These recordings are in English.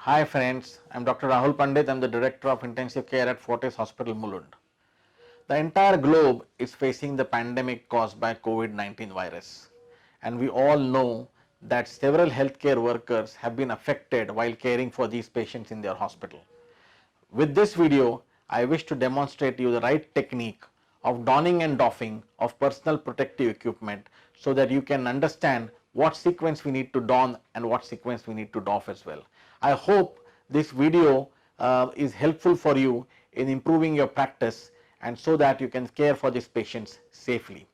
Hi friends, I am Dr. Rahul Pandit. I am the Director of Intensive Care at Fortis Hospital, Mulund. The entire globe is facing the pandemic caused by COVID-19 virus, and we all know that several healthcare workers have been affected while caring for these patients in their hospital. With this video, I wish to demonstrate you the right technique of donning and doffing of personal protective equipment so that you can understand what sequence we need to don and what sequence we need to doff as well. I hope this video is helpful for you in improving your practice and so that you can care for these patients safely.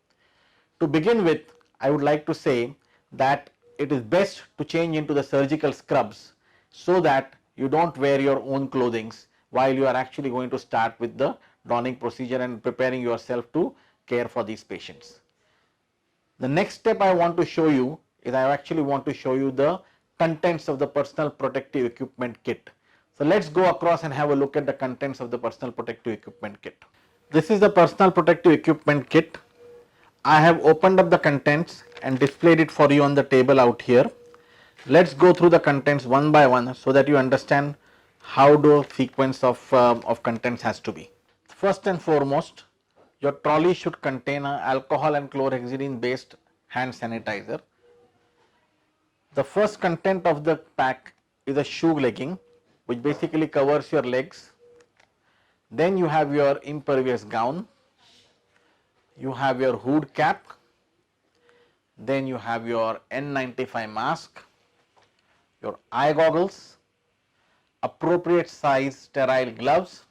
To begin with, I would like to say that it is best to change into the surgical scrubs so that you don't wear your own clothing while you are actually going to start with the donning procedure and preparing yourself to care for these patients. The next step I want to show you is I actually want to show you the contents of the personal protective equipment kit. So let's go across and have a look at the contents of the personal protective equipment kit. This is the personal protective equipment kit. I have opened up the contents and displayed it for you on the table out here. Let's go through the contents one by one so that you understand how the sequence of contents has to be. First and foremost, your trolley should contain an alcohol and chlorhexidine based hand sanitizer. The first content of the pack is a shoe legging, which basically covers your legs. Then you have your impervious gown, you have your hood cap, then you have your N95 mask, your eye goggles, appropriate size sterile gloves,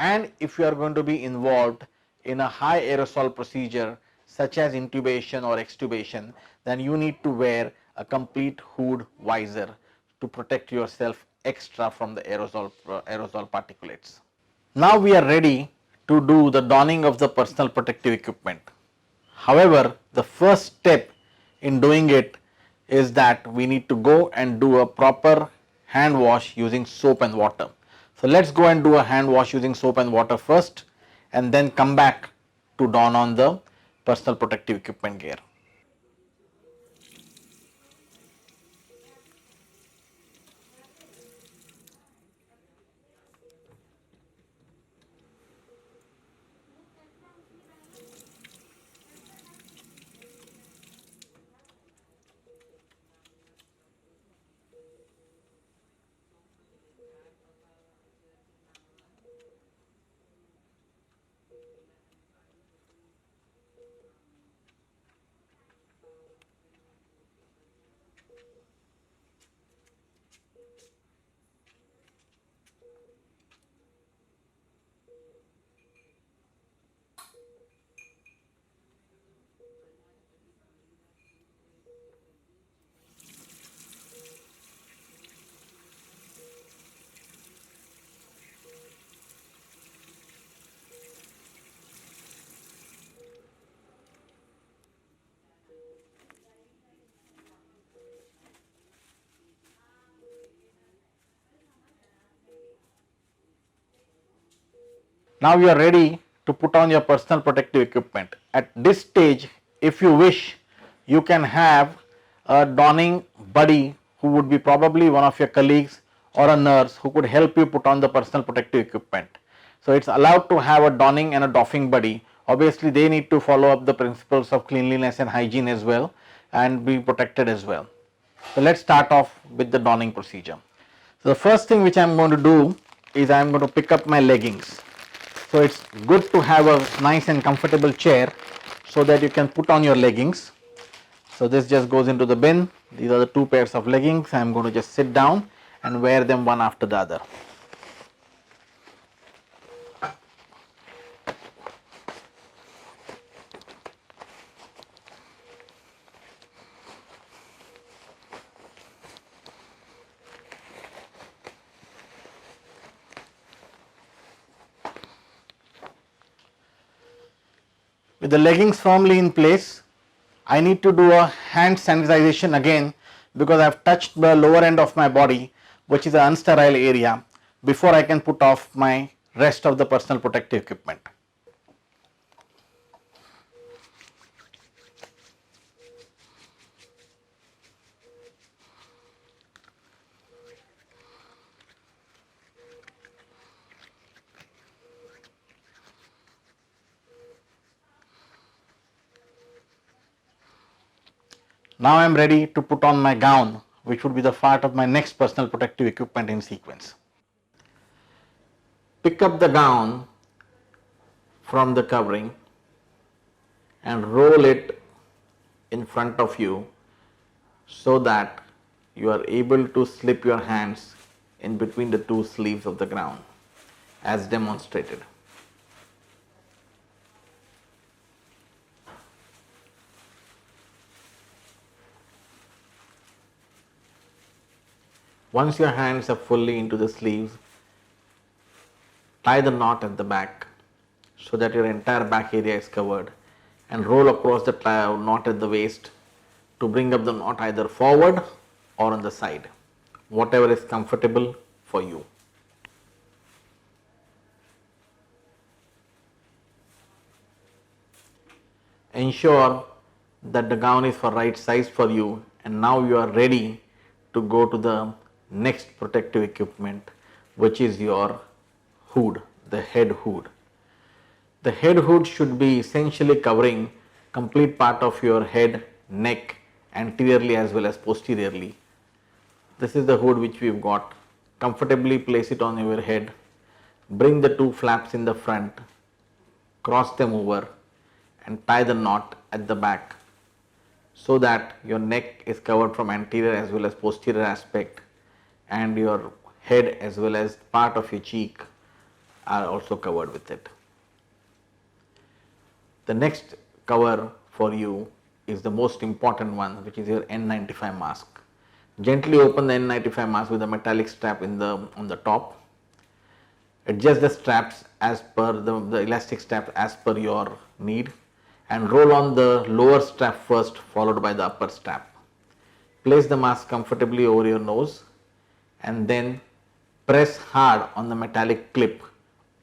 and if you are going to be involved in a high aerosol procedure such as intubation or extubation, then you need to wear a complete hood visor to protect yourself extra from the aerosol particulates. Now we are ready to do the donning of the personal protective equipment. However, the first step in doing it is that we need to go and do a proper hand wash using soap and water. So let's go and do a hand wash using soap and water first and then come back to don on the personal protective equipment gear. Now you are ready to put on your personal protective equipment. At this stage, if you wish, you can have a donning buddy who would be probably one of your colleagues or a nurse who could help you put on the personal protective equipment. So it's allowed to have a donning and a doffing buddy. Obviously, they need to follow up the principles of cleanliness and hygiene as well and be protected as well. So let's start off with the donning procedure. So the first thing which I am going to do is I am going to pick up my leggings. So it's good to have a nice and comfortable chair so that you can put on your leggings. So this just goes into the bin. These are the two pairs of leggings. I am going to just sit down and wear them one after the other. With the leggings firmly in place, I need to do a hand sanitization again because I have touched the lower end of my body, which is an unsterile area, before I can put off my rest of the personal protective equipment. Now I am ready to put on my gown, which would be the part of my next personal protective equipment in sequence. Pick up the gown from the covering and roll it in front of you so that you are able to slip your hands in between the two sleeves of the gown as demonstrated. Once your hands are fully into the sleeves, tie the knot at the back so that your entire back area is covered, and roll across the knot at the waist to bring up the knot either forward or on the side, whatever is comfortable for you. Ensure that the gown is for right size for you, and now you are ready to go to the next protective equipment, which is your hood, the head hood. The head hood should be essentially covering complete part of your head, neck, anteriorly as well as posteriorly. This is the hood which we've got. Comfortably place it on your head. Bring the two flaps in the front, cross them over and tie the knot at the back so that your neck is covered from anterior as well as posterior aspect, and your head as well as part of your cheek are also covered with it. The next cover for you is the most important one, which is your N95 mask. Gently open the N95 mask with a metallic strap on the top. Adjust the straps as per the elastic strap as per your need, and roll on the lower strap first, followed by the upper strap. Place the mask comfortably over your nose and then press hard on the metallic clip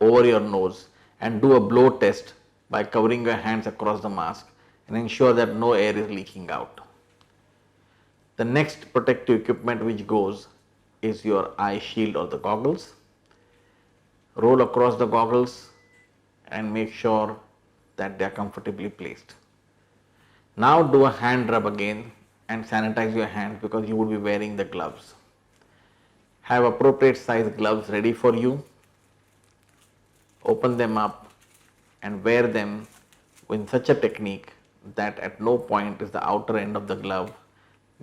over your nose and do a blow test by covering your hands across the mask and ensure that no air is leaking out. The next protective equipment which goes is your eye shield or the goggles. Roll across the goggles and make sure that they are comfortably placed. Now do a hand rub again and sanitize your hands because you would be wearing the gloves. Have appropriate size gloves ready for you. Open them up and wear them in such a technique that at no point is the outer end of the glove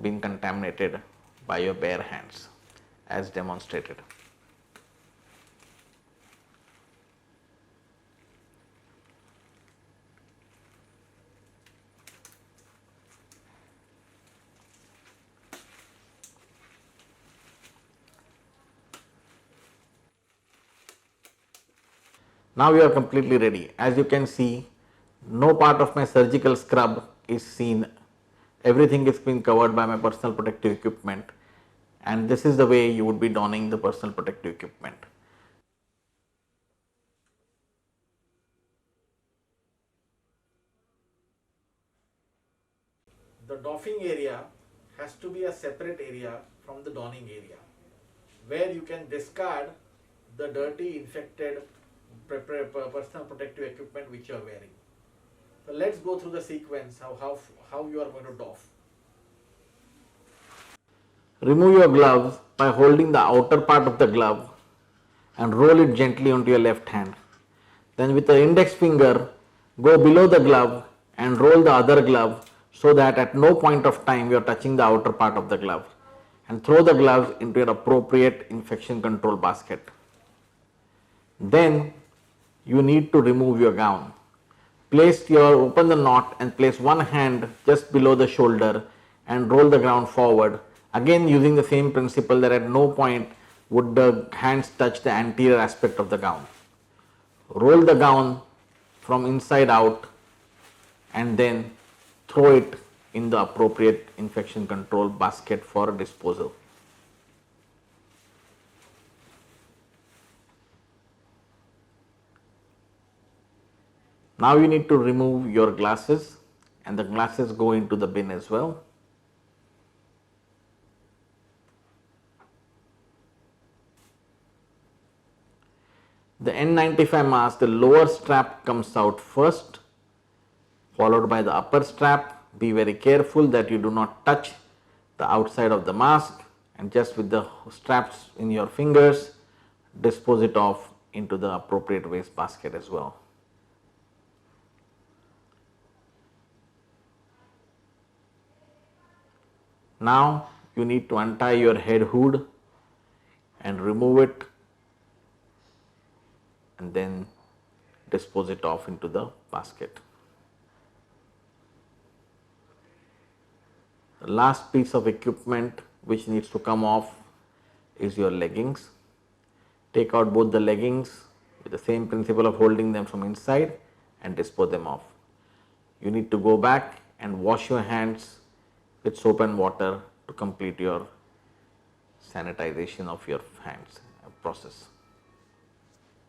being contaminated by your bare hands as demonstrated. Now you are completely ready. As you can see, no part of my surgical scrub is seen. Everything is being covered by my personal protective equipment, and this is the way you would be donning the personal protective equipment. The doffing area has to be a separate area from the donning area, where you can discard the dirty, infected personal protective equipment which you are wearing. So let's go through the sequence how you are going to doff. Remove your gloves by holding the outer part of the glove and roll it gently onto your left hand. Then with the index finger, go below the glove and roll the other glove so that at no point of time you are touching the outer part of the glove, and throw the gloves into your appropriate infection control basket. Then you need to remove your gown. Open the knot and place one hand just below the shoulder and roll the gown forward, again using the same principle that at no point would the hands touch the anterior aspect of the gown. Roll the gown from inside out and then throw it in the appropriate infection control basket for disposal. Now you need to remove your glasses, and the glasses go into the bin as well. The N95 mask, the lower strap comes out first, followed by the upper strap, be very careful that you do not touch the outside of the mask, and just with the straps in your fingers dispose it off into the appropriate waste basket as well. Now you need to untie your head hood and remove it, and then dispose it off into the basket. The last piece of equipment which needs to come off is your leggings. Take out both the leggings with the same principle of holding them from inside and dispose them off. You need to go back and wash your hands with soap and water to complete your sanitization of your hands process.